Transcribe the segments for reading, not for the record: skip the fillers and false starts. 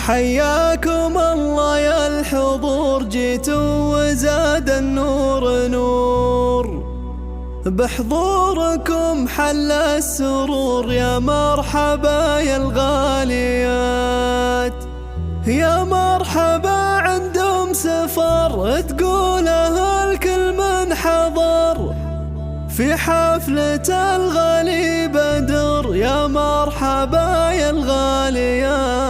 حياكم الله يا الحضور، جيتوا وزاد النور نور، بحضوركم حل السرور. يا مرحبا يا الغاليات، يا مرحبا عندهم سفر، تقوله الكل من حضر في حفلة الغالي بدر. يا مرحبا يا الغاليات.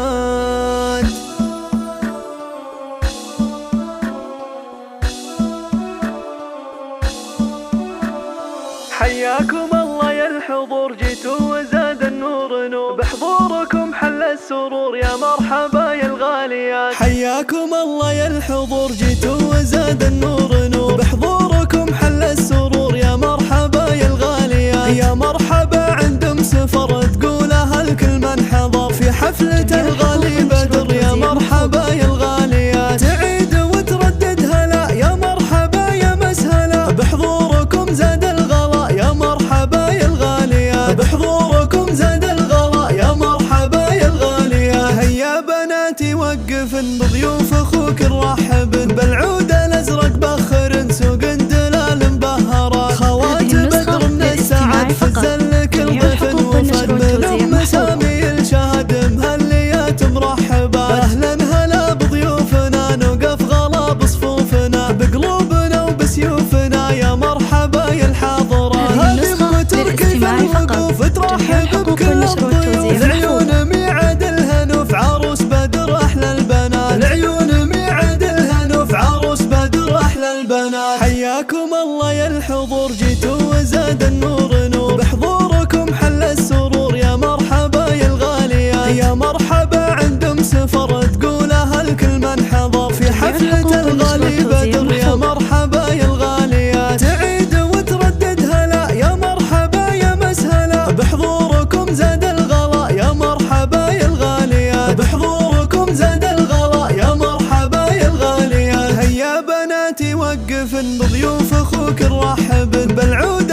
حياكم الله يا الحضور، جيتوا وزاد النور نور، بحضوركم حل السرور. يا مرحبا يا الغاليات. حياكم الله يا الحضور، جيتوا وزاد النور نور، بحضوركم حل السرور. يا مرحبا يا الغاليات. يا مرحبا عندهم سفر، تقولها الكل من حضر في حفلة الغالي بدر. يا مرحبا يا الغاليات، تعيد وتردد هلا. يا مرحبا يا مسهلا، بحضوركم زاد الغلا. يا مرحبا يا الغاليات، بحضوركم زاد الغلا. يا مرحبا يا الغاليات. هيا بناتي وقفن بضيوف اخوك نرحبن، بالعود الازرق بخرن سوق دلال مبهرة. خوات بدر من السعد فزن لك الضيف وفد، من ام سامي الشهد مهليات مرحبا. اهلا هلا بضيوفنا، نوقف غلا بصفوفنا، بقلوبنا وبسيوفنا. يا مرحبا يا الحاضرة، هذه بتركي في الوقوف ترحب بكل الضيوف. العيون ميعاد الهنوف عروس بدر احلى البنات، العيون ميعاد الهنوف عروس بدر احلى البنات. حياكم الله يا الحضور، جيتوا وزاد النور نور، بحضوركم حل السرور. يا مرحبا يا الغاليات. يا مرحبا عندهم سفر، تقولها الكل من حضر في حفلة الغالي بدر. يا مرحبا يا الغاليات، تعيد وتردد هلا. يا مرحبا يا مسهلا، بحضوركم زاد الغلا. يا مرحبا يا الغاليات، بحضوركم زاد الغلا. يا مرحبا يا الغاليات. هيا بناتي وقفن بضيوف اخوك نرحبن، بالعود